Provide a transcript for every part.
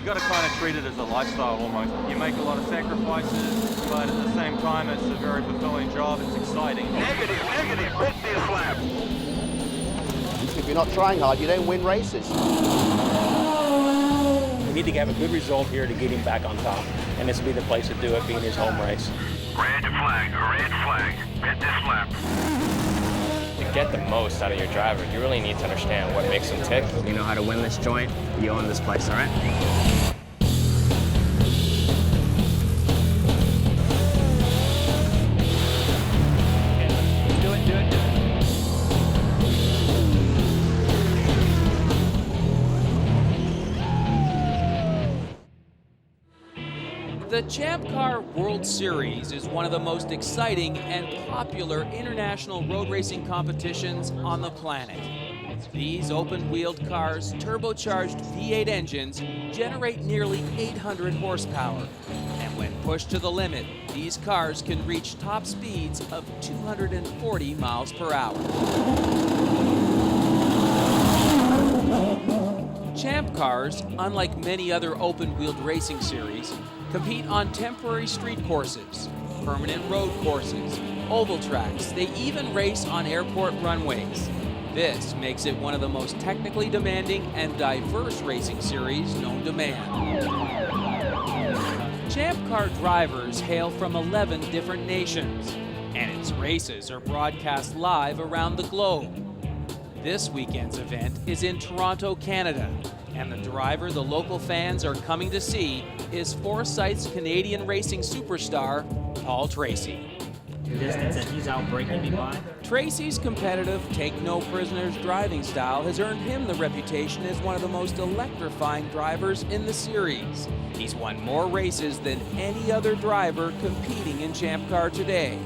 got to kind of treat it as a lifestyle almost. You make a lot of sacrifices, but at the same time, it's a very fulfilling job. It's exciting. Negative, 50th lap. If you're not trying hard, you don't win races. We need to have a good result here to get him back on top, and this will be the place to do it, being his home race. Red flag, hit this lap. To get the most out of your driver, you really need to understand what makes them tick. You know how to win this joint, you own this place, all right? Do it. The Champ Car World Series is one of the most exciting and popular international road racing competitions on the planet. These open-wheeled cars' turbocharged V8 engines generate nearly 800 horsepower. And when pushed to the limit, these cars can reach top speeds of 240 miles per hour. Champ cars, unlike many other open-wheeled racing series, compete on temporary street courses, permanent road courses, oval tracks. They even race on airport runways. This makes it one of the most technically demanding and diverse racing series known to man. Champ Car drivers hail from 11 different nations, and its races are broadcast live around the globe. This weekend's event is in Toronto, Canada, and the driver the local fans are coming to see is Foresight's Canadian racing superstar, Paul Tracy. Distance and he's out breaking me by. Tracy's competitive, take-no-prisoners driving style has earned him the reputation as one of the most electrifying drivers in the series. He's won more races than any other driver competing in Champ Car today.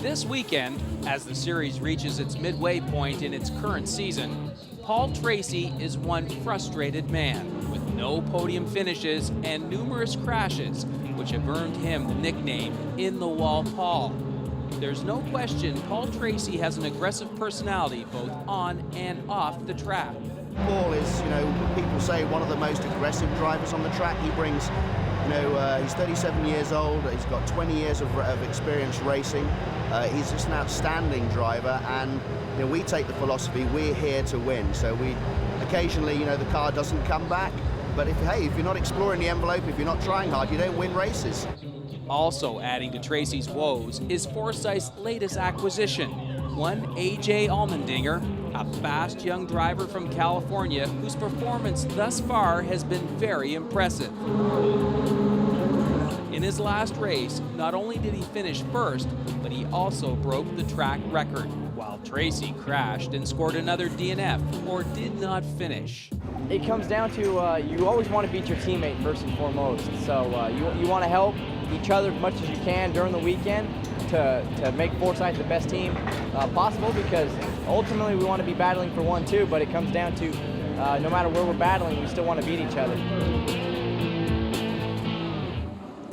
This weekend, as the series reaches its midway point in its current season, Paul Tracy is one frustrated man with no podium finishes and numerous crashes, which have earned him the nickname In the Wall Paul. There's no question Paul Tracy has an aggressive personality both on and off the track. Paul is, people say one of the most aggressive drivers on the track. He brings, he's 37 years old. He's got 20 years of experience racing. He's just an outstanding driver, and we take the philosophy we're here to win. So we occasionally, the car doesn't come back. But if you're not exploring the envelope, if you're not trying hard, you don't win races. Also adding to Tracy's woes is Foresight's latest acquisition, one A.J. Allmendinger, a fast young driver from California whose performance thus far has been very impressive. In his last race, not only did he finish first, but he also broke the track record, while Tracy crashed and scored another DNF, or did not finish. It comes down to you always want to beat your teammate first and foremost. So you want to help each other as much as you can during the weekend to make Foresight the best team possible, because ultimately we want to be battling for 1-2, but it comes down to no matter where we're battling, we still want to beat each other.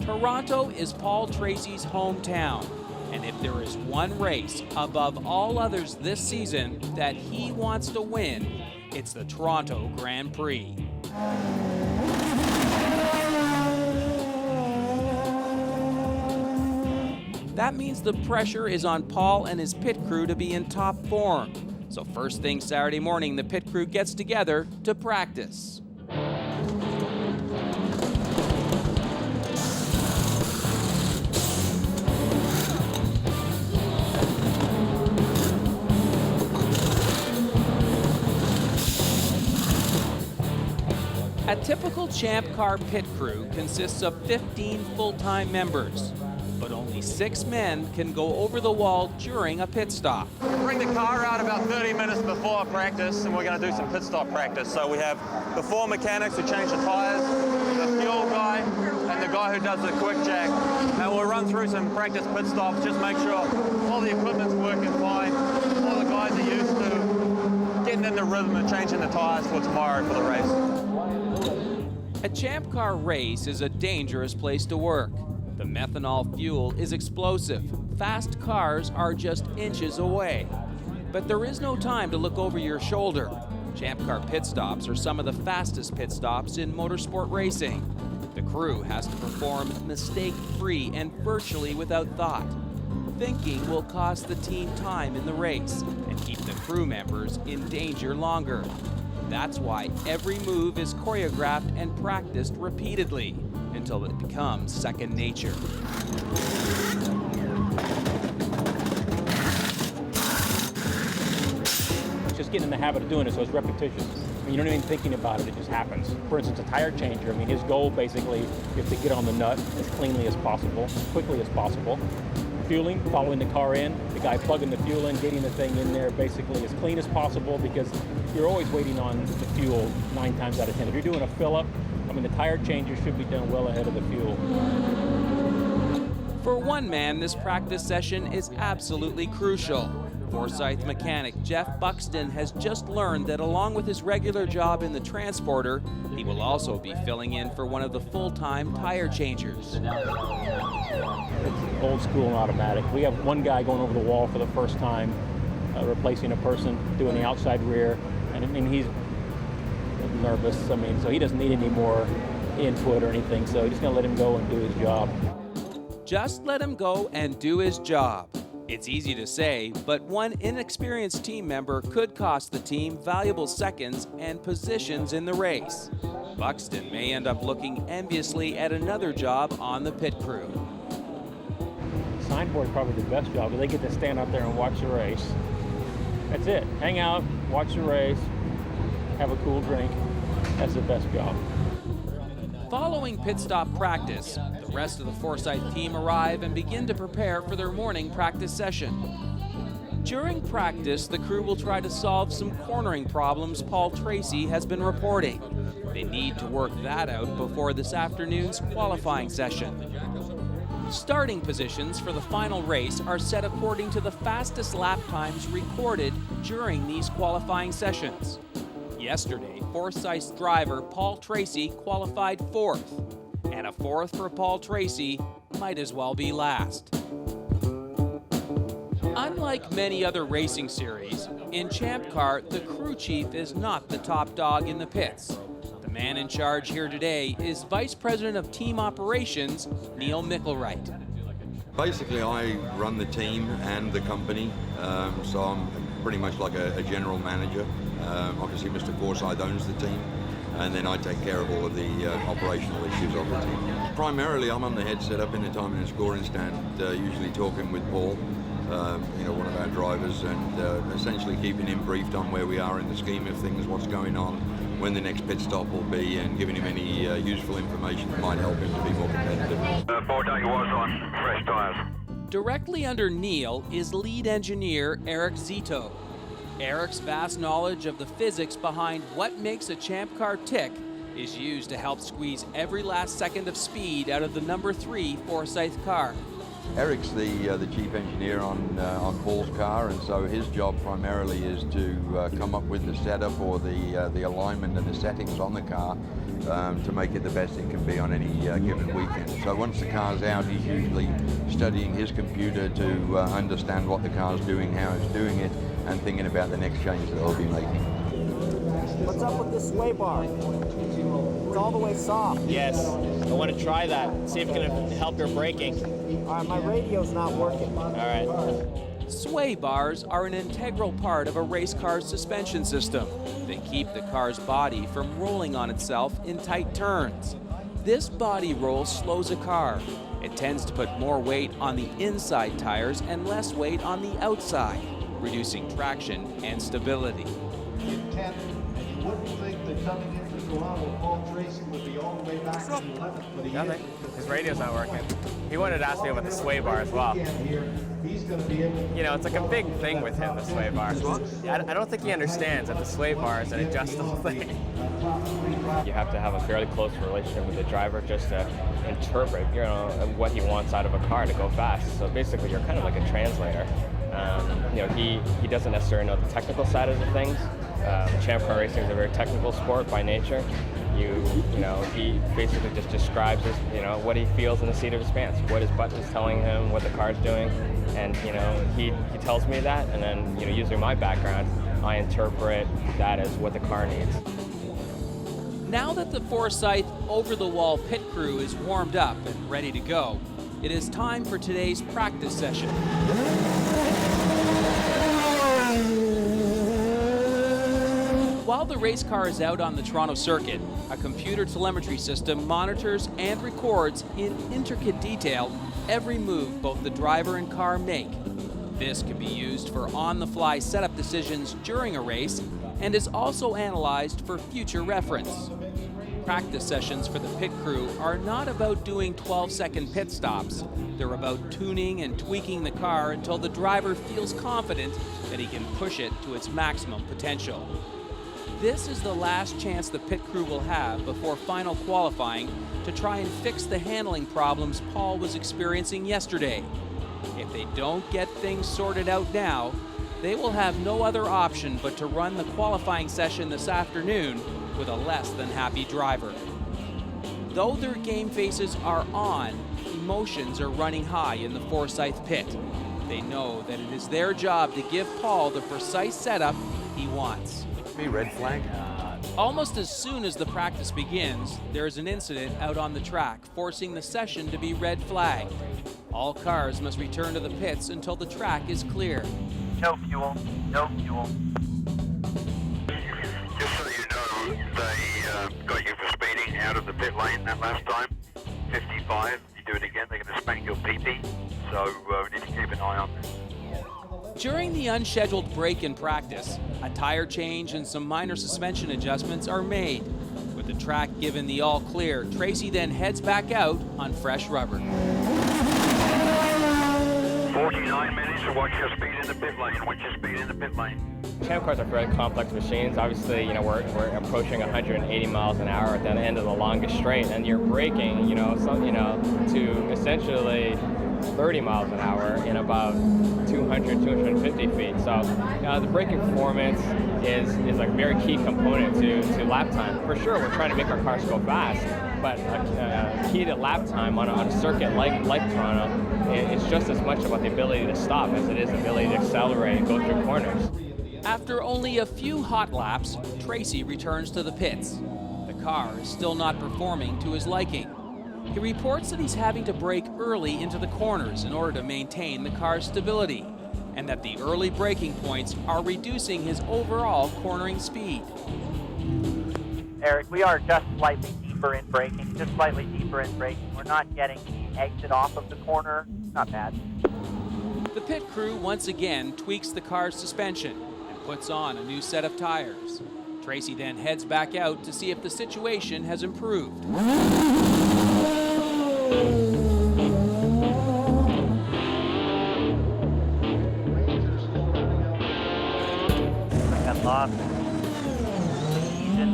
Toronto is Paul Tracy's hometown, and if there is one race above all others this season that he wants to win, it's the Toronto Grand Prix. That means the pressure is on Paul and his pit crew to be in top form. So first thing Saturday morning, the pit crew gets together to practice. A typical Champ Car pit crew consists of 15 full-time members, but only 6 men can go over the wall during a pit stop. We bring the car out about 30 minutes before practice, and we're going to do some pit stop practice. So we have the 4 mechanics who change the tires, the fuel guy, and the guy who does the quick jack. And we'll run through some practice pit stops, just make sure all the equipment's working fine, all the guys are used to getting in the rhythm and changing the tires for tomorrow for the race. A Champ Car race is a dangerous place to work. The methanol fuel is explosive. Fast cars are just inches away. But there is no time to look over your shoulder. Champ Car pit stops are some of the fastest pit stops in motorsport racing. The crew has to perform mistake-free and virtually without thought. Thinking will cost the team time in the race and keep the crew members in danger longer. That's why every move is choreographed and practiced repeatedly until it becomes second nature. Just getting in the habit of doing it, so it's repetitious. I mean, you're not even thinking about it, it just happens. For instance, a tire changer, I mean, his goal basically is to get on the nut as cleanly as possible, as quickly as possible. Fueling, following the car in, the guy plugging the fuel in, getting the thing in there basically as clean as possible, because you're always waiting on the fuel 9 times out of 10. If you're doing a fill-up, I mean, the tire changer should be done well ahead of the fuel. For one man, this practice session is absolutely crucial. Forsyth mechanic Jeff Buxton has just learned that along with his regular job in the transporter, he will also be filling in for one of the full-time tire changers. It's old school and automatic. We have one guy going over the wall for the first time, replacing a person, doing the outside rear, and I mean, he's nervous. I mean, so he doesn't need any more input or anything, so he's just gonna let him go and do his job. Just let him go and do his job. It's easy to say, but one inexperienced team member could cost the team valuable seconds and positions in the race. Buxton may end up looking enviously at another job on the pit crew. Signboard is probably the best job, because they get to stand out there and watch the race. That's it. Hang out, watch the race, have a cool drink. That's the best job. Following pit stop practice, the rest of the Forsyth team arrive and begin to prepare for their morning practice session. During practice, the crew will try to solve some cornering problems Paul Tracy has been reporting. They need to work that out before this afternoon's qualifying session. Starting positions for the final race are set according to the fastest lap times recorded during these qualifying sessions. Yesterday, Forsyth's driver Paul Tracy qualified 4th, and a 4th for Paul Tracy might as well be last. Unlike many other racing series, in Champ Car, the crew chief is not the top dog in the pits. The man in charge here today is Vice President of Team Operations, Neil Mickelwright. Basically, I run the team and the company, so I'm pretty much like a general manager. Obviously, Mr. Forsyth owns the team, and then I take care of all of the operational issues of the team. Primarily, I'm on the headset up in the timing and scoring stand, usually talking with Paul, one of our drivers, and essentially keeping him briefed on where we are in the scheme of things, what's going on, when the next pit stop will be, and giving him any useful information that might help him to be more competitive. Forward tank was on, fresh tires. Directly under Neil is lead engineer Eric Zito. Eric's vast knowledge of the physics behind what makes a Champ Car tick is used to help squeeze every last second of speed out of the number 3 Forsyth car. Eric's the chief engineer on Paul's car, and so his job primarily is to come up with the setup or the alignment and the settings on the car to make it the best it can be on any given weekend. So once the car's out, he's usually studying his computer to understand what the car's doing, how it's doing it, and thinking about the next change that they'll be making. What's up with this sway bar? It's all the way soft. Yes, I want to try that. See if it can help your braking. All right, my radio's not working. All right. Sway bars are an integral part of a race car's suspension system. They keep the car's body from rolling on itself in tight turns. This body roll slows a car. It tends to put more weight on the inside tires and less weight on the outside, reducing traction and stability. Intent, and you wouldn't think that coming into Toronto, Paul Tracy would be all the way back to the 11th, but he Nothing. His radio's not working. He wanted to ask me about the sway bar as well. He's going to be able to... You know, it's like a big thing with him, the sway bar. I don't think he understands that the sway bar is an adjustable thing. You have to have a fairly close relationship with the driver just to interpret, what he wants out of a car to go fast. So basically, you're kind of like a translator. He doesn't necessarily know the technical side of the things. Champ car racing is a very technical sport by nature. He basically just describes what he feels in the seat of his pants, what his button's telling him, what the car's doing, and he tells me that, and then using my background, I interpret that as what the car needs. Now that the Forsyth over-the-wall pit crew is warmed up and ready to go, it is time for today's practice session. While the race car is out on the Toronto circuit, a computer telemetry system monitors and records in intricate detail every move both the driver and car make. This can be used for on-the-fly setup decisions during a race and is also analyzed for future reference. Practice sessions for the pit crew are not about doing 12-second pit stops. They're about tuning and tweaking the car until the driver feels confident that he can push it to its maximum potential. This is the last chance the pit crew will have before final qualifying to try and fix the handling problems Paul was experiencing yesterday. If they don't get things sorted out now, they will have no other option but to run the qualifying session this afternoon with a less than happy driver. Though their game faces are on, emotions are running high in the Forsyth pit. They know that it is their job to give Paul the precise setup he wants. Red flag. Almost as soon as the practice begins, there is an incident out on the track, forcing the session to be red flagged. All cars must return to the pits until the track is clear. No fuel, no fuel. Just so you know, they got you for speeding out of the pit lane that last time. 55, you do it again, they're going to spank your PP. So we need to keep an eye on this. During the unscheduled break in practice, a tire change and some minor suspension adjustments are made. With the track given the all clear, Tracy then heads back out on fresh rubber. 49 minutes, watch your speed in the pit lane, watch your speed in the pit lane. Champ cars are very complex machines. Obviously, we're approaching 180 miles an hour at the end of the longest straight, and you're braking, to essentially 30 miles an hour in about 200, 250 feet. So the braking performance is a very key component to lap time. For sure, we're trying to make our cars go fast, but key to lap time on a circuit like Toronto, it's just as much about the ability to stop as it is the ability to accelerate and go through corners. After only a few hot laps, Tracy returns to the pits. The car is still not performing to his liking. He reports that he's having to brake early into the corners in order to maintain the car's stability, and that the early braking points are reducing his overall cornering speed. Eric, we are just slightly deeper in braking, We're not getting the exit off of the corner. Not bad. The pit crew once again tweaks the car's suspension and puts on a new set of tires. Tracy then heads back out to see if the situation has improved. Got lost cohesion,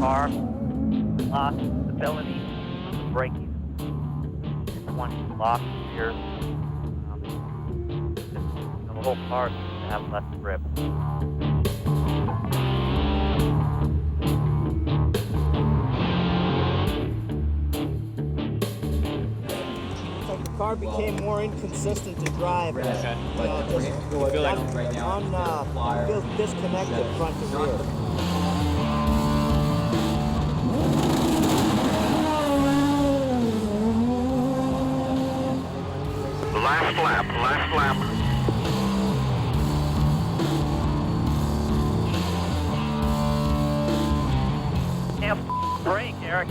car, lost stability, braking. One lost here. The whole car seems to have less grip. The car became more inconsistent to drive. Okay. I feel like right now, feels disconnected front to rear. Last lap. Can't brake, Eric.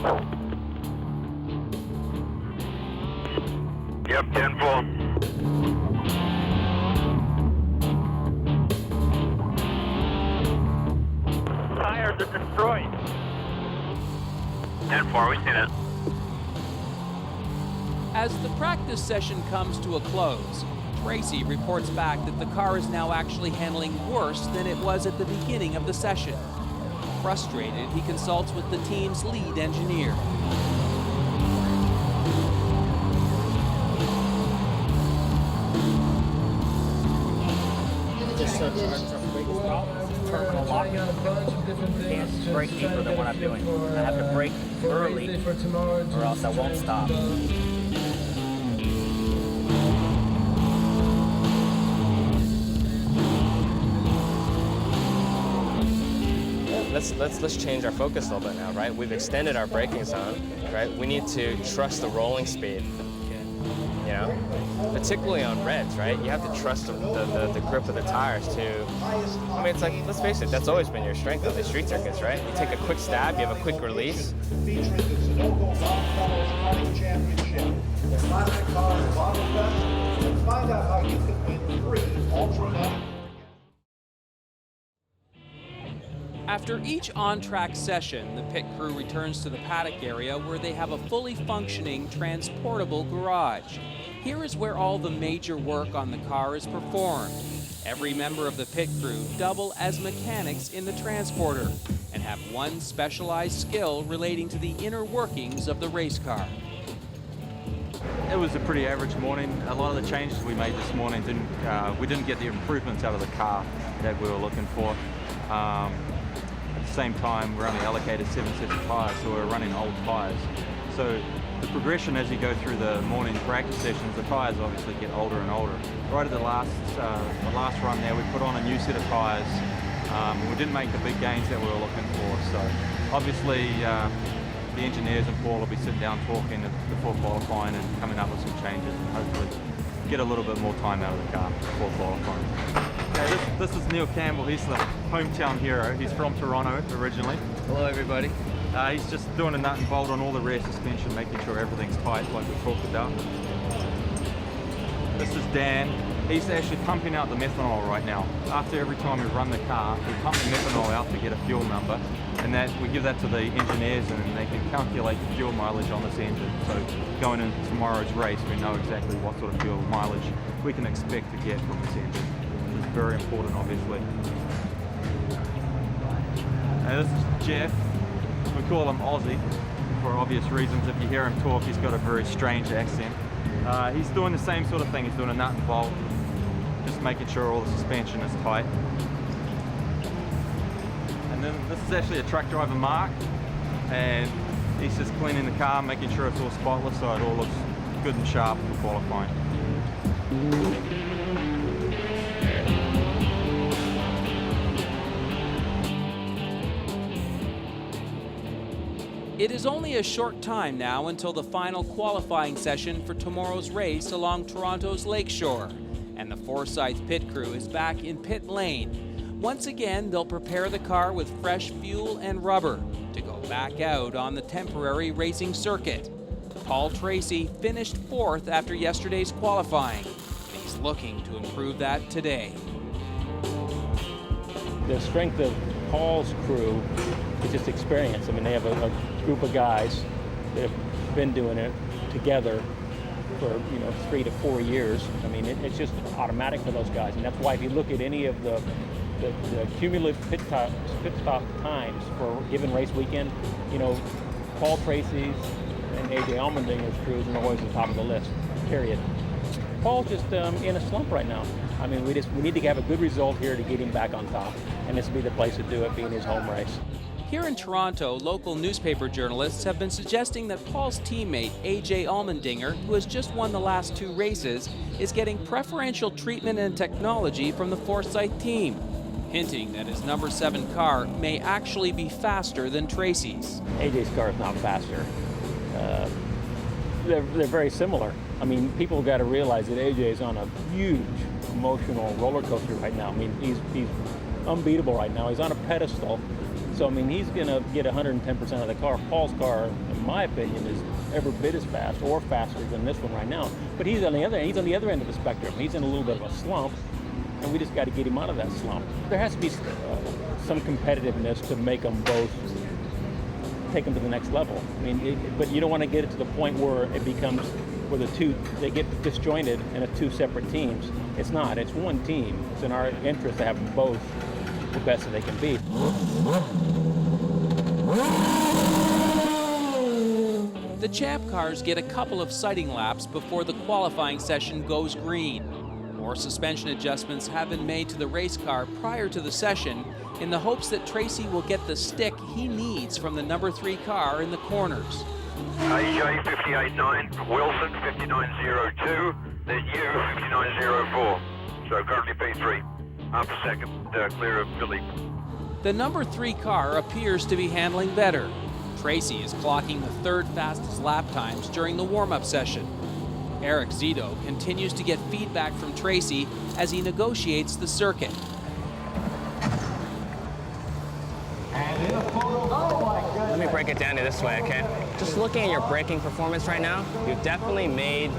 Yep, 10-4. Tires are destroyed. 10-4, we've seen it. As the practice session comes to a close, Tracy reports back that the car is now actually handling worse than it was at the beginning of the session. Frustrated, he consults with the team's lead engineer. our biggest problem is terminal locking. I can't brake deeper than what I'm doing. I have to brake early or else I won't stop. Let's change our focus a little bit now, right? We've extended our braking zone, right? We need to trust the rolling speed, you know? Particularly on reds, right? You have to trust the grip of the tires to, I mean, it's like, let's face it, that's always been your strength on these street circuits, right? You take a quick stab, you have a quick release. Featuring the Sunoco Rockfellows Karting Championship. The classic car is Bottle Fest. And find out how you can win 3 ultra. After each on-track session, the pit crew returns to the paddock area where they have a fully functioning, transportable garage. Here is where all the major work on the car is performed. Every member of the pit crew double as mechanics in the transporter and have one specialized skill relating to the inner workings of the race car. It was a pretty average morning. A lot of the changes we made this morning we didn't get the improvements out of the car that we were looking for. At the same time, we're only allocated 7 sets of tyres, so we're running old tyres. So the progression as you go through the morning practice sessions, the tyres obviously get older and older. Right at the last run there, we put on a new set of tyres. We didn't make the big gains that we were looking for. So obviously the engineers and Paul will be sitting down talking before qualifying and coming up with some changes and hopefully get a little bit more time out of the car before qualifying. Okay, this is Neil Campbell. He's the hometown hero. He's from Toronto originally. Hello, everybody. He's just doing a nut and bolt on all the rear suspension, making sure everything's tight like we talked about. This is Dan. He's actually pumping out the methanol right now. After every time we run the car, we pump the methanol out to get a fuel number, and that we give that to the engineers and they can calculate the fuel mileage on this engine. So going into tomorrow's race, we know exactly what sort of fuel mileage we can expect to get from this engine. Which is very important, obviously. Now, this is Jeff. We call him Aussie for obvious reasons. If you hear him talk, he's got a very strange accent. He's doing the same sort of thing. He's doing a nut and bolt, just making sure all the suspension is tight. And then this is actually a truck driver, Mark, and he's just cleaning the car, making sure it's all spotless so it all looks good and sharp for qualifying. It is only a short time now until the final qualifying session for tomorrow's race along Toronto's Lakeshore, and the Forsyth pit crew is back in pit lane. Once again, they'll prepare the car with fresh fuel and rubber to go back out on the temporary racing circuit. Paul Tracy finished 4th after yesterday's qualifying, and he's looking to improve that today. The strength of Paul's crew is just experience. I mean, they have a group of guys that have been doing it together for 3 to 4 years. I mean, it's just automatic for those guys, and that's why if you look at any of the cumulative pit stop times for a given race weekend, Paul Tracy's and AJ Allmendinger's crews are always at the top of the list. Period. Paul's just in a slump right now. I mean, we need to have a good result here to get him back on top, and this will be the place to do it, being his home race. Here in Toronto, local newspaper journalists have been suggesting that Paul's teammate, AJ Allmendinger, who has just won the last 2 races, is getting preferential treatment and technology from the Forsyth team, hinting that his number 7 car may actually be faster than Tracy's. AJ's car is not faster. They're very similar. I mean, people got to realize that AJ is on a huge emotional roller coaster right now. I mean, he's unbeatable right now. He's on a pedestal. So, I mean, he's going to get 110% of the car. Paul's car, in my opinion, is every bit as fast or faster than this one right now. But he's on the other end of the spectrum. He's in a little bit of a slump, and we just got to get him out of that slump. There has to be some competitiveness to make them both take them to the next level. I mean, but you don't want to get it to the point where it becomes where they get disjointed and it's 2 separate teams. It's not. It's one team. It's in our interest to have them both the best that they can be. The Champ cars get a couple of sighting laps before the qualifying session goes green. More suspension adjustments have been made to the race car prior to the session in the hopes that Tracy will get the stick he needs from the number 3 car in the corners. AJ 58.9, Wilson 59.02, then you 59.04. So currently P3, half a second clear of Philippe. The number 3 car appears to be handling better. Tracy is clocking the 3rd fastest lap times during the warm-up session. Eric Zito continues to get feedback from Tracy as he negotiates the circuit. Let me break it down to this way, okay? Just looking at your braking performance right now, you've definitely made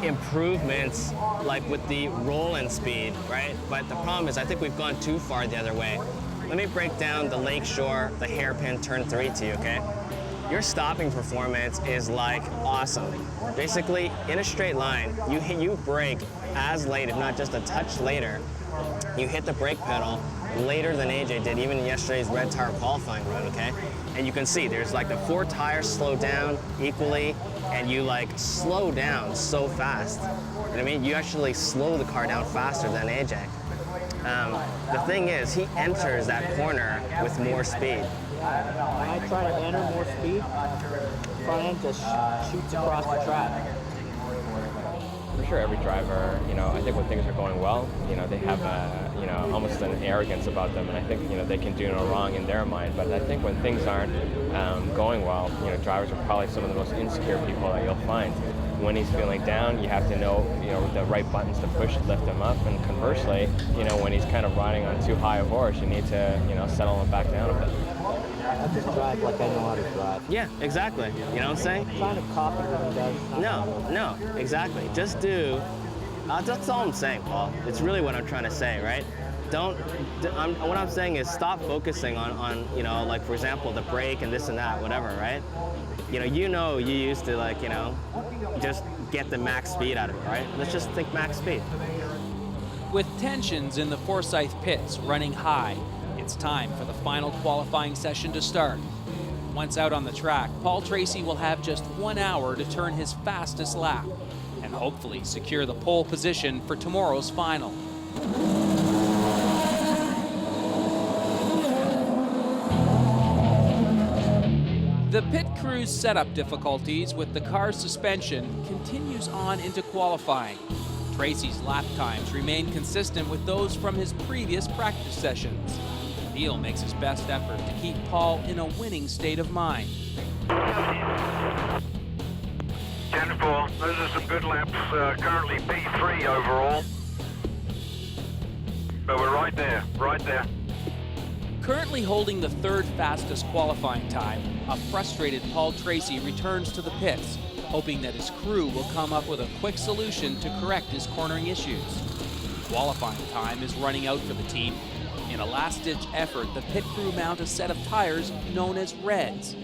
improvements like with the roll-in speed, right? But the problem is I think we've gone too far the other way. Let me break down the Lakeshore, the hairpin turn 3 to you, okay? Your stopping performance is like awesome. Basically, in a straight line, you brake as late, if not just a touch later. You hit the brake pedal later than AJ did, even in yesterday's red tire qualifying run, okay? And you can see there's like the 4 tires slow down equally, and you like slow down so fast. You know what I mean? You actually slow the car down faster than AJ. The thing is, he enters that corner with more speed. When I try to enter more speed, front end just shoots across the track. For sure, every driver, I think when things are going well, they have almost an arrogance about them, and I think, they can do no wrong in their mind. But I think when things aren't going well, drivers are probably some of the most insecure people that you'll find. When he's feeling down, you have to know, the right buttons to push to lift him up, and conversely, when he's kind of riding on too high a horse, you need to, settle him back down a bit. I just drive like I know how to drive. Yeah, exactly. You know what I'm saying? I'm trying to copy what he does. No, exactly. Just do. That's all I'm saying, Paul. It's really what I'm trying to say, right? What I'm saying is stop focusing on like, for example, the brake and this and that, whatever, right? You used to, just get the max speed out of it, right? Let's just think max speed. With tensions in the Forsyth pits running high, it's time for the final qualifying session to start. Once out on the track, Paul Tracy will have just 1 hour to turn his fastest lap and hopefully secure the pole position for tomorrow's final. The pit crew's setup difficulties with the car's suspension continues on into qualifying. Tracy's lap times remain consistent with those from his previous practice sessions. Neil makes his best effort to keep Paul in a winning state of mind. 10-4, those are some good laps, currently P3 overall. But we're right there, Currently holding the 3rd fastest qualifying time, a frustrated Paul Tracy returns to the pits, hoping that his crew will come up with a quick solution to correct his cornering issues. Qualifying time is running out for the team. In a last-ditch effort, the pit crew mount a set of tires known as Reds.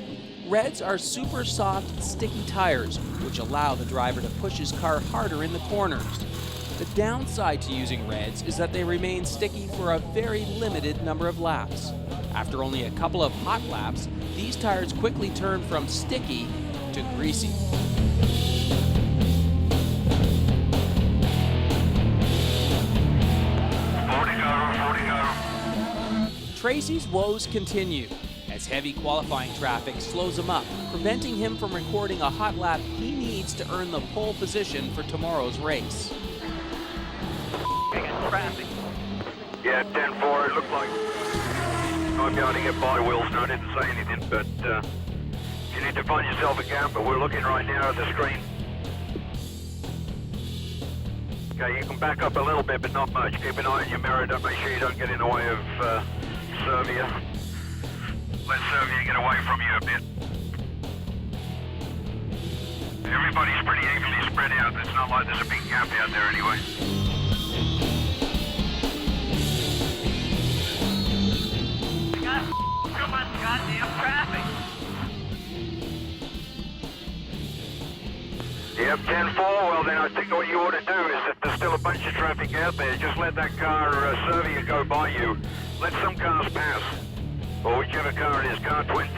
Reds are super soft, sticky tires, which allow the driver to push his car harder in the corners. The downside to using Reds is that they remain sticky for a very limited number of laps. After only a couple of hot laps, these tires quickly turn from sticky to greasy. Tracy's woes continue as heavy qualifying traffic slows him up, preventing him from recording a hot lap he needs to earn the pole position for tomorrow's race. Traffic. Yeah, 10-4, it looked like you might be able to get by Wilson. I didn't say anything, but you need to find yourself a gap, but we're looking right now at the screen. Okay, you can back up a little bit, but not much. Keep an eye on your mirror, don't make sure you don't get in the way of Serbia. Let Serbia get away from you a bit. Everybody's pretty evenly spread out. It's not like there's a big gap out there anyway. Too much goddamn traffic. Yep, 10-4. Well, then I think what you ought to do is, if there's still a bunch of traffic out there, just let that car, Serbia, go by you. Let some cars pass. Or whichever car it is, car 20.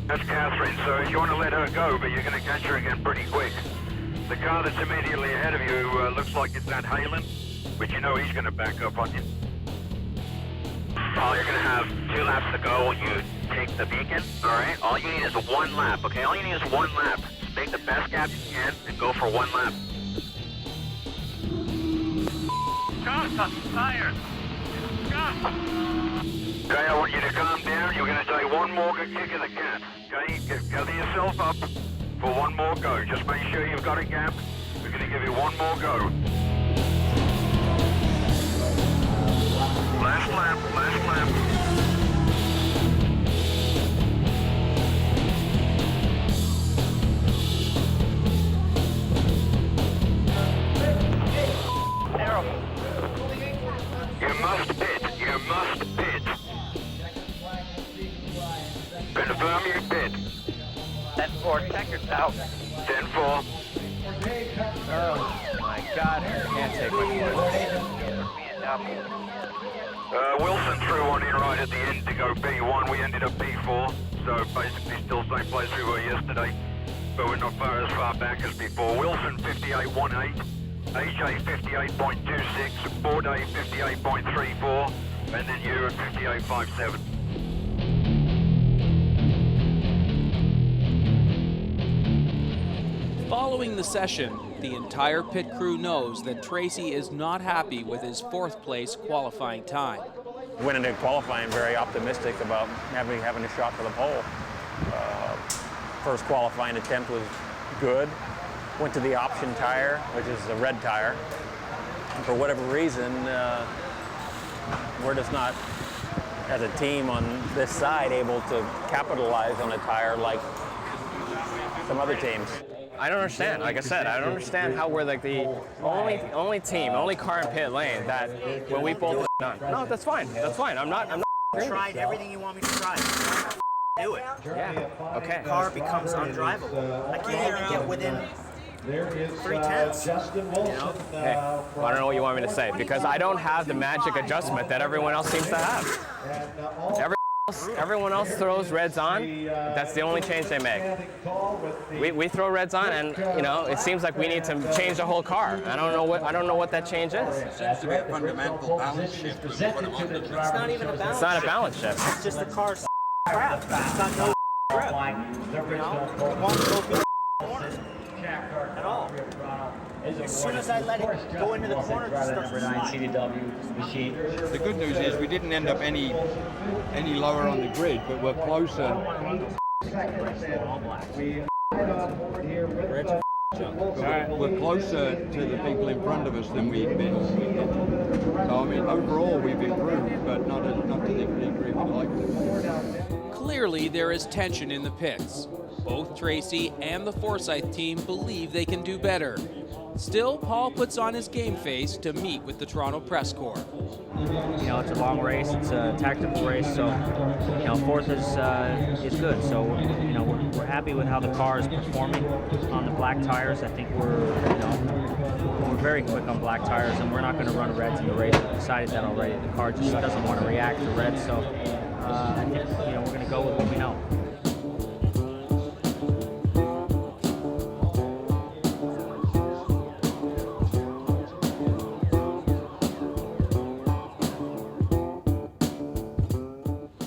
That's Catherine, so you want to let her go, but you're going to catch her again pretty quick. The car that's immediately ahead of you looks like it's that Halen, but you know he's going to back up on you. Paul, you're going to have 2 laps to go when you take the beacon, all right? All you need is 1 lap, okay? All you need is 1 lap. Just make the best gap you can and go for 1 lap. Car's on tires. Okay, I want you to calm down. You're going to take 1 more good kick of the gas, okay? Gather yourself up for 1 more go. Just make sure you've got a gap. We're going to give you 1 more go. Last lap, last lap. Terrible. You must pit. You must pit. Confirm you pit. 10-4, checker's out. 10-4. Oh my God, I can't take my Wilson threw one in right at the end to go P1. We ended up P4, so basically still same place we were yesterday, but we're not as far back as before. Wilson 58.18, AJ 58.26, Bourdais 58.34, and then you at 58.57. Following the session, the entire pit crew knows that Tracy is not happy with his 4th place qualifying time. Went into qualifying very optimistic about having a shot for the pole. First qualifying attempt was good. Went to the option tire, which is a red tire. And for whatever reason, we're just not, as a team on this side, able to capitalize on a tire like some other teams. I don't understand. Like I said, I don't understand how we're like the only team, only car in pit lane that when we both done. No, that's fine. That's fine. I'm not. I tried everything you want me to try. Do it. Yeah. Okay. The car becomes undrivable. I can't even get within 3/10. You know? Hey, well, I don't know what you want me to say because I don't have the magic adjustment that everyone else seems to have. Everyone else throws reds on. That's the only change they make. We throw reds on, and you know it seems like we need to change the whole car. I don't know what that change is. It seems to be a fundamental balance shift when we put them on the track. It's not even a balance shift. It's not a balance shift. It's just the car's crap. It's got no grip. You know? It won't go through the corners at all. As soon as I let it go into the corner, it starts to slide. The good news is we didn't end up any lower on the grid, but we're closer. We're closer to the people in front of us than we've been. So I mean, overall we've improved, but not to the degree we'd like to. Clearly, there is tension in the pits. Both Tracy and the Forsyth team believe they can do better. Still, Paul puts on his game face to meet with the Toronto press corps. You know, it's a long race, it's a tactical race, so, you know, 4th is good. So, you know, we're happy with how the car is performing on the black tires. I think we're very quick on black tires, and we're not going to run reds in the race. We've decided that already. The car just doesn't want to react to reds, so I think, you know, we're going to go with what we know.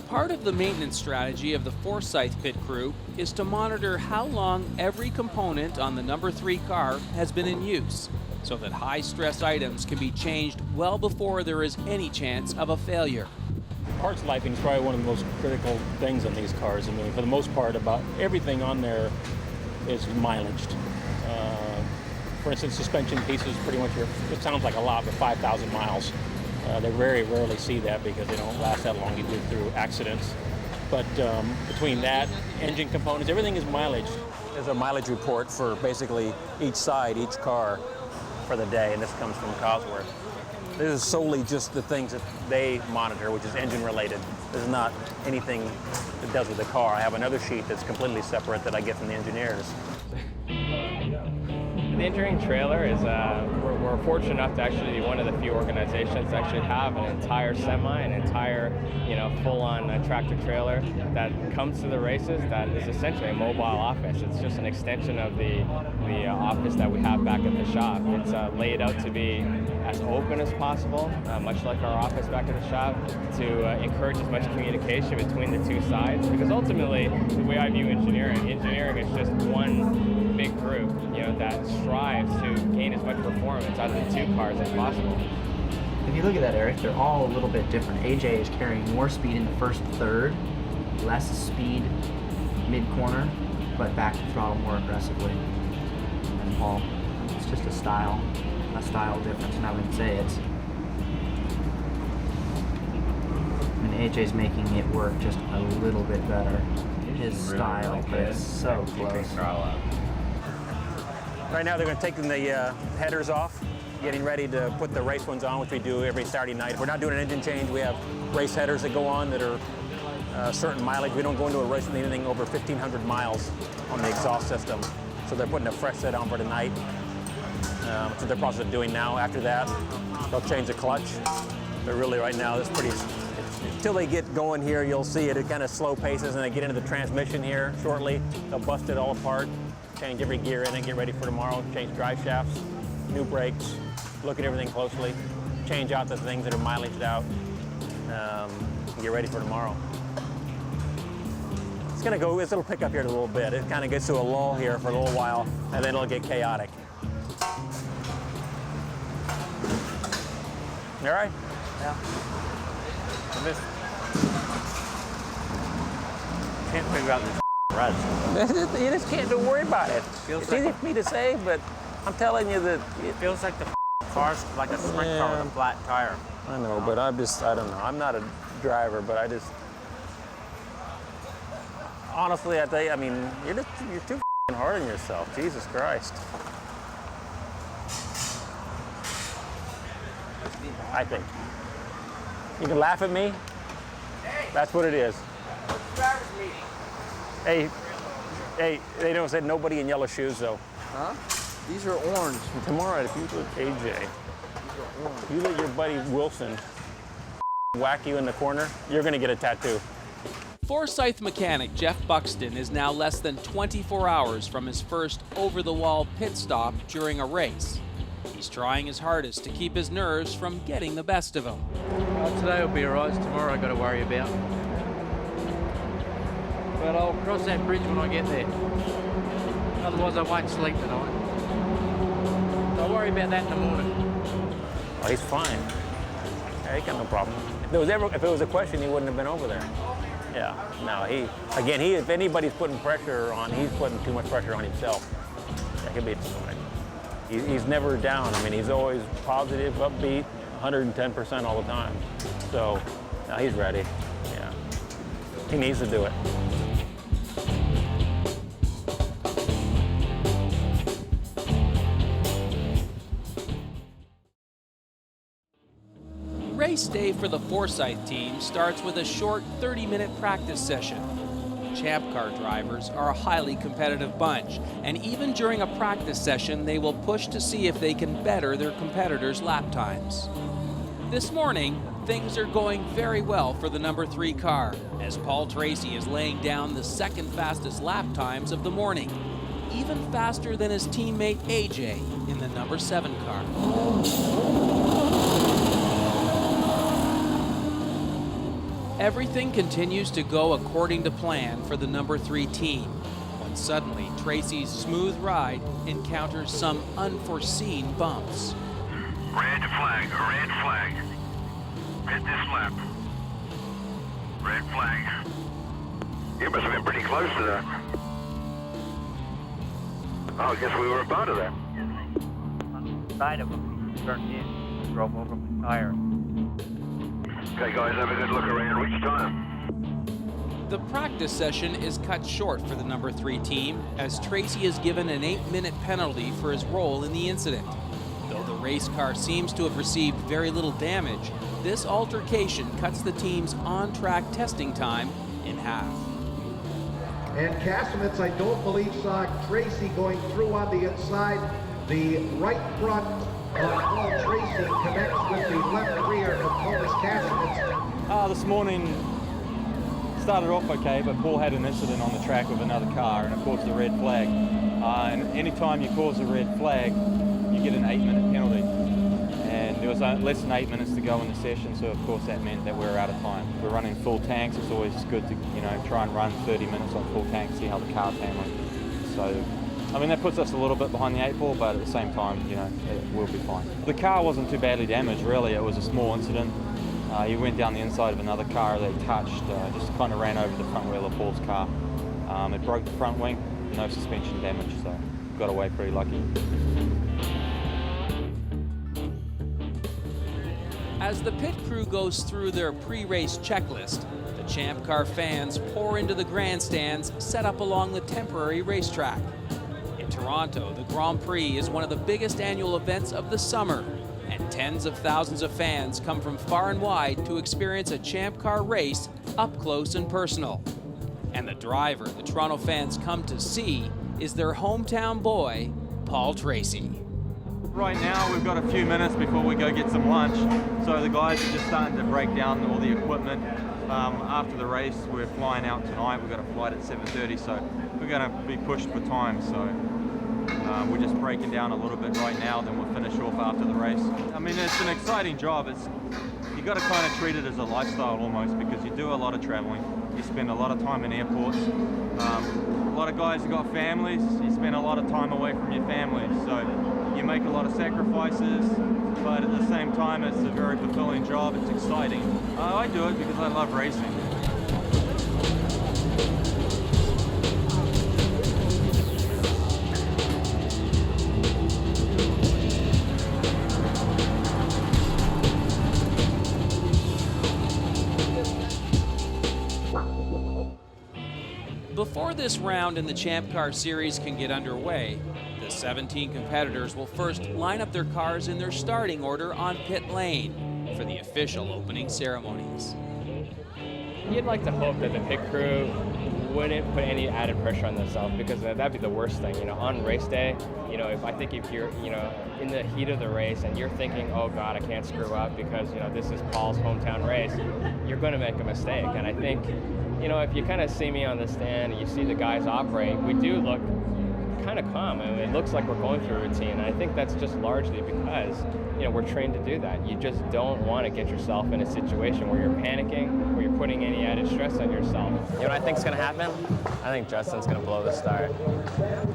Part of the maintenance strategy of the Forsyth pit crew is to monitor how long every component on the number 3 car has been in use, so that high-stress items can be changed well before there is any chance of a failure. Parts lifing is probably one of the most critical things on these cars. I mean, for the most part, about everything on there is mileaged. For instance, suspension pieces pretty much, it sounds like a lot, but 5,000 miles. They very rarely see that because they don't last that long. You go through accidents. But between that, engine components, everything is mileaged. There's a mileage report for basically each side, each car for the day, and this comes from Cosworth. This is solely just the things that they monitor, which is engine related. This is not anything that does with the car. I have another sheet that's completely separate that I get from the engineers. The engineering trailer is, we're fortunate enough to actually be one of the few organizations to actually have an entire semi, an entire, you know, full-on tractor trailer that comes to the races that is essentially a mobile office. It's just an extension of the the office that we have back at the shop. It's laid out to be as open as possible, much like our office back at the shop, to encourage as much communication between the two sides. Because ultimately, the way I view engineering is just one big group, that strives to gain as much performance out of the two cars as possible. If you look at that, Eric, they're all a little bit different. AJ is carrying more speed in the first third, less speed mid-corner, but back to throttle more aggressively. And Paul, it's just a style difference, and I wouldn't say it's... AJ's making it work just a little bit better. His style, but it's so close. Right now they're going to take the headers off, getting ready to put the race ones on, which we do every Saturday night. If we're not doing an engine change, we have race headers that go on that are certain mileage. We don't go into a race with anything over 1,500 miles on the exhaust system. So they're putting a fresh set on for tonight. That's what they're process of doing now. After that, they'll change the clutch. But really right now, it's pretty, until they get going here, you'll see it. It kind of slow paces, and they get into the transmission here shortly. They'll bust it all apart, change every gear in it, get ready for tomorrow, change drive shafts, new brakes, look at everything closely, change out the things that are mileaged out, and get ready for tomorrow. It's gonna go, it'll pick up here in a little bit. It kind of gets to a lull here for a little while, and then it'll get chaotic. You all right? Yeah. Can't figure out this rust. You just can't, don't worry about it. It's easy for me to say, but I'm telling you that... It feels like the car's like a sprint car with a flat tire. I know, but I don't know. I'm not a driver, but I just... Honestly, I tell you, I mean, you're too hard on yourself. Jesus Christ. I think. You can laugh at me. That's what it is. Driver's meeting. Hey, they don't say nobody in yellow shoes, though. Huh? These are orange. Tomorrow, if you let AJ, you let your buddy Wilson whack you in the corner, you're going to get a tattoo. Forsyth mechanic Jeff Buxton is now less than 24 hours from his first over-the-wall pit stop during a race. He's trying his hardest to keep his nerves from getting the best of him. Today will be alright, it's tomorrow I've got to worry about. But I'll cross that bridge when I get there. Otherwise I won't sleep tonight. I'll worry about that in the morning. Oh, he's fine. Yeah, he got no problem. If it was a question, he wouldn't have been over there. Yeah, no, if anybody's putting pressure on, he's putting too much pressure on himself. That could be fine. He's never down. I mean, he's always positive, upbeat, 110% all the time. So, now he's ready. Yeah, he needs to do it. Race day for the Forsyth team starts with a short 30-minute practice session. Champ car drivers are a highly competitive bunch, and even during a practice session, they will push to see if they can better their competitors' lap times. This morning, things are going very well for the number 3 car, as Paul Tracy is laying down the second fastest lap times of the morning, even faster than his teammate AJ in the number 7 car. Everything continues to go according to plan for the number 3 team, when suddenly Tracy's smooth ride encounters some unforeseen bumps. Red flag, red flag. Hit this lap. Red flag. You must have been pretty close to that. Oh, I guess we were about to that. On the side of him, he turned in, drove over my tire. Okay, guys, have a good look around. Which time? The practice session is cut short for the number 3 team, as Tracy is given an 8-minute penalty for his role in the incident. Though the race car seems to have received very little damage, this altercation cuts the team's on-track testing time in half. And Cassamet's, I don't believe, saw Tracy going through on the inside. The right front of Paul Tracy connects with the left rear of Thomas Cassamet's. This morning, started off okay, but Paul had an incident on the track with another car, and it caused a red flag. And anytime you cause a red flag, you get an 8-minute penalty. And there was less than 8 minutes to go in the session, so of course that meant that we were out of time. We're running full tanks. It's always good to, you know, try and run 30 minutes on full tanks, see how the car's handling. So, I mean, that puts us a little bit behind the 8 ball, but at the same time, you know, we'll be fine. The car wasn't too badly damaged, really. It was a small incident. He went down the inside of another car that he touched, just kind of ran over the front wheel of Paul's car. It broke the front wing, no suspension damage, so got away pretty lucky. As the pit crew goes through their pre-race checklist, the Champ Car fans pour into the grandstands set up along the temporary racetrack. In Toronto, the Grand Prix is one of the biggest annual events of the summer, and tens of thousands of fans come from far and wide to experience a Champ Car race up close and personal. And the driver the Toronto fans come to see is their hometown boy, Paul Tracy. Right now we've got a few minutes before we go get some lunch, so the guys are just starting to break down all the equipment. After the race we're flying out tonight. We've got a flight at 7:30, so we're going to be pushed for time, so we're just breaking down a little bit right now, then we'll finish off after the race. I mean, it's an exciting job. You've got to kind of treat it as a lifestyle almost, because you do a lot of traveling. You spend a lot of time in airports. A lot of guys have got families. You spend a lot of time away from your family, so you make a lot of sacrifices, but at the same time it's a very fulfilling job. It's exciting. I do it because I love racing. Before this round in the Champ Car Series can get underway, the 17 competitors will first line up their cars in their starting order on pit lane for the official opening ceremonies. You'd like to hope that the pit crew wouldn't put any added pressure on themselves, because that'd be the worst thing, you know, on race day. You know, if you're, you know, in the heat of the race and you're thinking, oh God, I can't screw up because, you know, this is Paul's hometown race, you're going to make a mistake. And I think, you know, if you kind of see me on the stand and you see the guys operate, we do look kind of calm. I mean, it looks like we're going through a routine, and I think that's just largely because, you know, we're trained to do that. You just don't want to get yourself in a situation where you're panicking, where you're putting any added stress on yourself. You know what I think's going to happen? I think Justin's going to blow the start.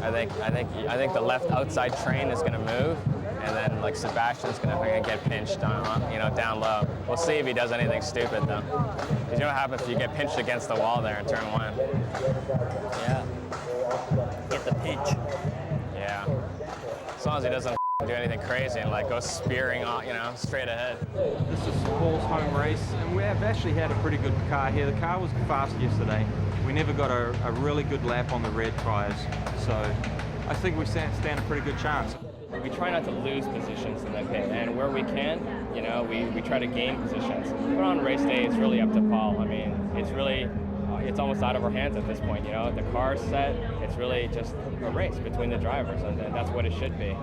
I think the left outside train is going to move, and then like Sebastian's going to get pinched on, you know, down low. We'll see if he does anything stupid though. Because you know what happens if you get pinched against the wall there in turn 1? Yeah. Get the pinch. Yeah. As long as he doesn't do anything crazy and like go spearing on, you know, straight ahead. This is Paul's home race, and we have actually had a pretty good car here. The car was fast yesterday. We never got a really good lap on the red tyres, so I think we stand a pretty good chance. We try not to lose positions in the pit, and where we can, you know, we try to gain positions. But on race day, it's really up to Paul. I mean, it's almost out of our hands at this point, you know. The car's set, it's really just a race between the drivers, and that's what it should be.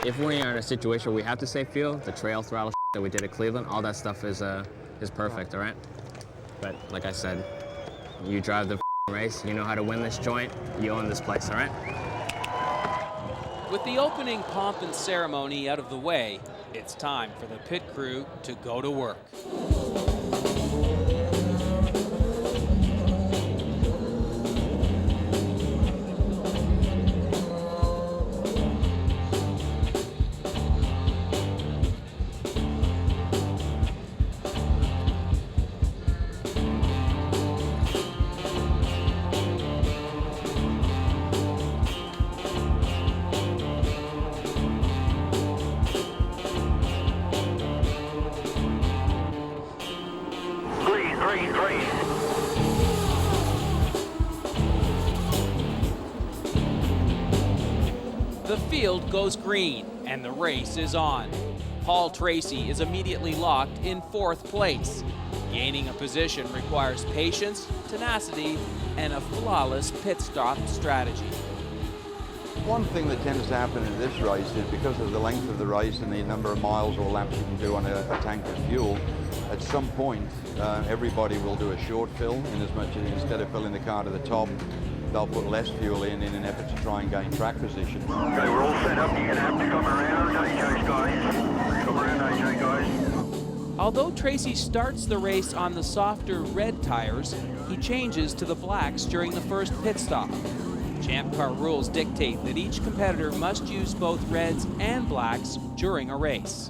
If we are in a situation where we have to save fuel, the trail throttle that we did at Cleveland, all that stuff is perfect, all right? But like I said, you drive the race, you know how to win this joint, you own this place, all right? With the opening pomp and ceremony out of the way, it's time for the pit crew to go to work. The field goes green, and the race is on. Paul Tracy is immediately locked in 4th place. Gaining a position requires patience, tenacity, and a flawless pit stop strategy. One thing that tends to happen in this race is because of the length of the race and the number of miles or laps you can do on a tank of fuel, at some point everybody will do a short fill, in as much as instead of filling the car to the top, they'll put less fuel in an effort to try and gain track position. Okay, we're all set up. You're going to have to come around AJ's guys. Come around AJ guys. Although Tracy starts the race on the softer red tires, he changes to the blacks during the first pit stop. Champ Car rules dictate that each competitor must use both reds and blacks during a race.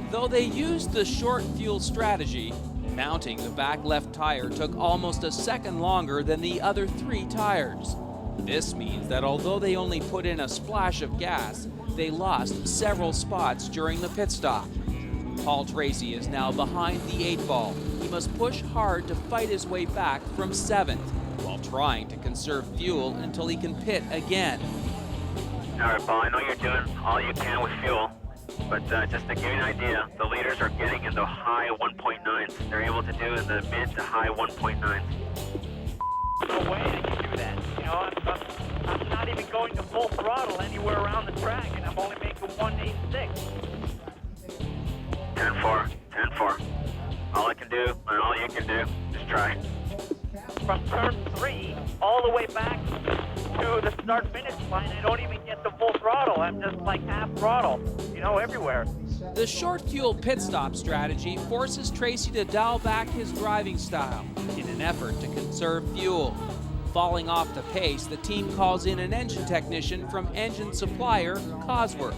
Though they used the short fuel strategy, mounting the back left tire took almost a second longer than the other 3 tires. This means that although they only put in a splash of gas, they lost several spots during the pit stop. Paul Tracy is now behind the 8 ball. He must push hard to fight his way back from 7th, while trying to conserve fuel until he can pit again. All right, Paul, I know you're doing all you can with fuel, but just to give you an idea, the leaders are getting in the high 1.9s. They're able to do in the mid to high 1.9s. No way I can do that. You know, I'm not even going to full throttle anywhere around the track, and I'm only making 186. 10-4, 10-4. All I can do, and all you can do, is try. From turn 3 all the way back to the start-finish line, I don't even get the full throttle. I'm just like half throttle, you know, everywhere. The short fuel pit stop strategy forces Tracy to dial back his driving style in an effort to conserve fuel. Falling off the pace, the team calls in an engine technician from engine supplier Cosworth.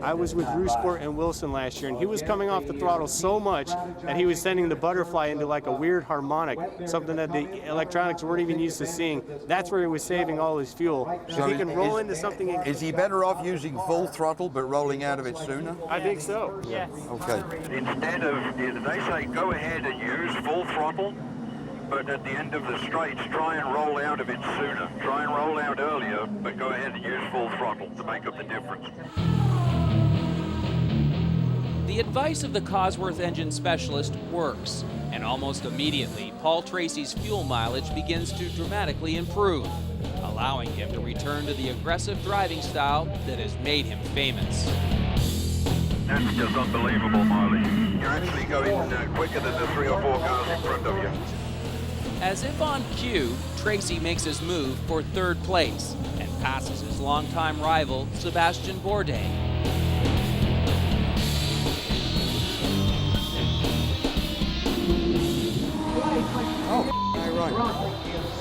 I was with Roosport and Wilson last year, and he was coming off the throttle so much that he was sending the butterfly into like a weird harmonic, something that the electronics weren't even used to seeing. That's where he was saving all his fuel. So he can roll into something. Is he better off using full throttle but rolling out of it sooner? I think so. Yes. Okay. Instead of, they say go ahead and use full throttle, but at the end of the straights, try and roll out of it sooner. Try and roll out earlier, but go ahead and use full throttle to make up the difference. The advice of the Cosworth engine specialist works, and almost immediately, Paul Tracy's fuel mileage begins to dramatically improve, allowing him to return to the aggressive driving style that has made him famous. That's just unbelievable mileage. You're actually going quicker than the 3 or 4 cars in front of you. As if on cue, Tracy makes his move for 3rd place and passes his longtime rival, Sebastian Bourdais.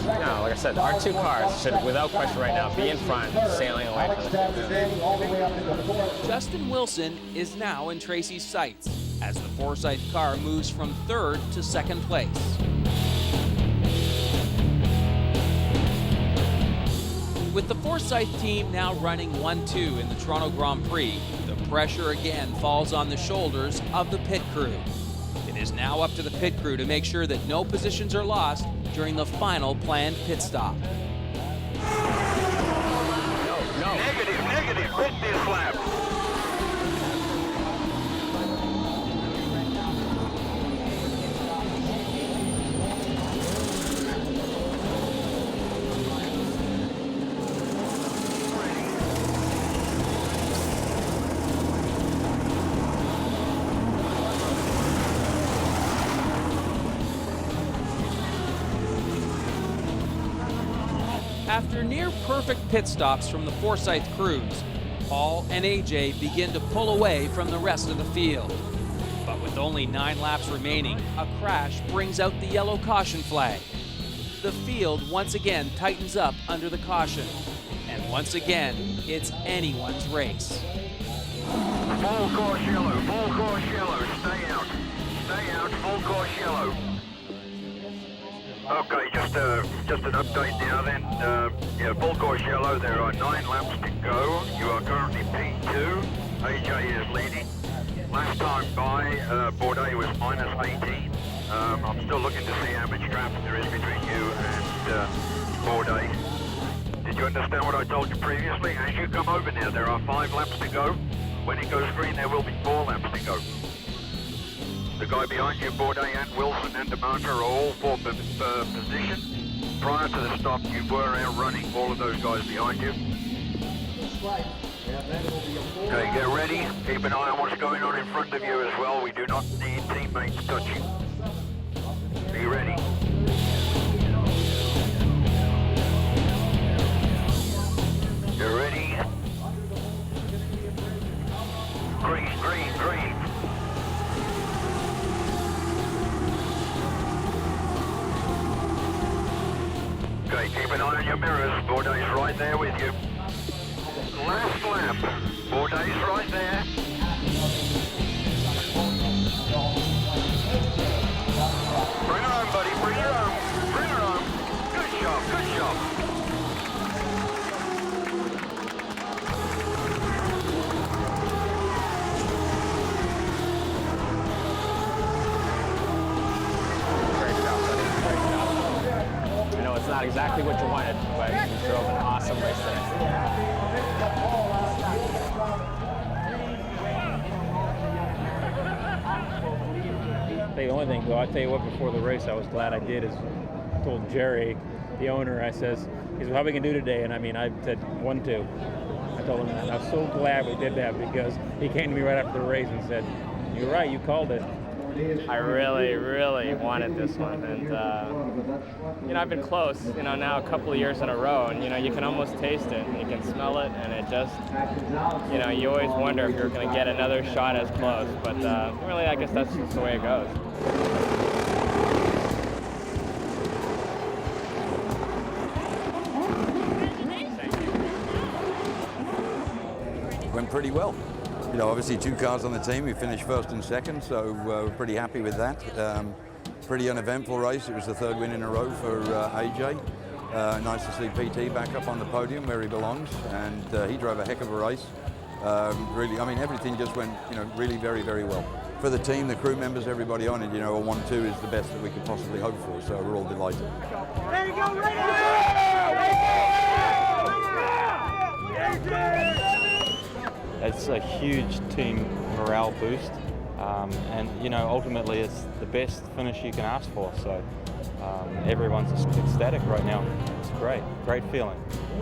No, like I said, our 2 cars should, without question right now, be in front, sailing away from the field. Justin Wilson is now in Tracy's sights as the Forsyth car moves from 3rd to 2nd place. With the Forsyth team now running 1-2 in the Toronto Grand Prix, the pressure again falls on the shoulders of the pit crew. It is now up to the pit crew to make sure that no positions are lost during the final planned pit stop. No. Negative, quit this lap. After near-perfect pit stops from the Forsyth crews, Paul and AJ begin to pull away from the rest of the field. But with only 9 laps remaining, a crash brings out the yellow caution flag. The field once again tightens up under the caution, and once again, it's anyone's race. Full course yellow, stay out, full course yellow. Okay, just an update now then. Yeah, full course yellow, there are 9 laps to go. You are currently P2, AJ is leading. Last time by, Bourdais was -18. I'm still looking to see how much traffic there is between you and Bourdais. Did you understand what I told you previously? As you come over now, there are 5 laps to go. When it goes green, there will be 4 laps to go. The guy behind you, Bourdais and Wilson and DeMarter are all for position. Prior to the stop, you were outrunning all of those guys behind you. Okay, get ready. Keep an eye on what's going on in front of you as well. We do not need teammates touching. Be ready. Get ready. Green, green, green. Okay, keep an eye on your mirrors. Bourdais right there with you. Last lap. Bourdais right there. Bring it on, buddy. Bring it on. Bring it on. Good job. Good job. I know it's not exactly what you wanted, but you drove an awesome race today. The only thing, though, I tell you what, before the race, I was glad I did is I told Jerry, the owner, I says, he's how we can do today, and I mean, I said 1-2. I told him that, and I was so glad we did that because he came to me right after the race and said, "You're right, you called it." I really, really wanted this one, and you know, I've been close, you know, now a couple of years in a row, and you know, you can almost taste it, and you can smell it, and it just, you know, you always wonder if you're going to get another shot as close, but really, I guess that's just the way it goes. Went pretty well. You know, obviously 2 cars on the team. We finished first and second, so we're pretty happy with that. Pretty uneventful race. It was the 3rd win in a row for AJ. Nice to see PT back up on the podium where he belongs, and he drove a heck of a race. Really, I mean, everything just went, you know, really very, very well. For the team, the crew members, everybody on it, you know, a 1-2 is the best that we could possibly hope for, so we're all delighted. There you go, It's a huge team morale boost, and you know, ultimately it's the best finish you can ask for, so everyone's ecstatic right now. It's great feeling.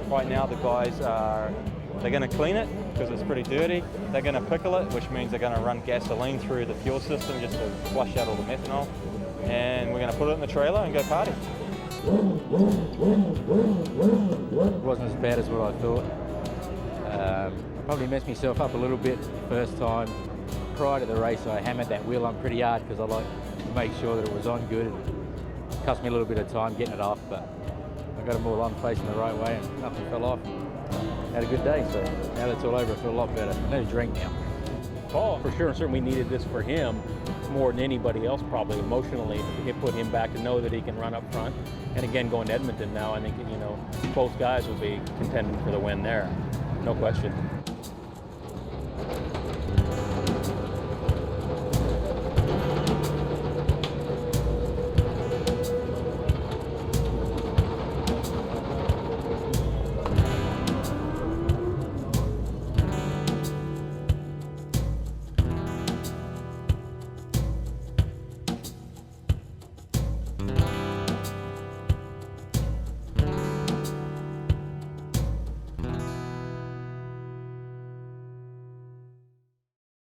Right now the guys they're going to clean it because it's pretty dirty. They're going to pickle it, which means they're going to run gasoline through the fuel system just to flush out all the methanol, and we're going to put it in the trailer and go party. It wasn't as bad as what I thought. Probably messed myself up a little bit first time. Prior to the race, I hammered that wheel on pretty hard because I like to make sure that it was on good. It cost me a little bit of time getting it off, but I got them all on facing the right way and nothing fell off. Had a good day, so now that's all over, I feel a lot better. I need a drink now. Oh, for sure and certain we needed this for him more than anybody else probably emotionally. It put him back to know that he can run up front. And again, going to Edmonton now, I think, you know, both guys will be contending for the win there. No question.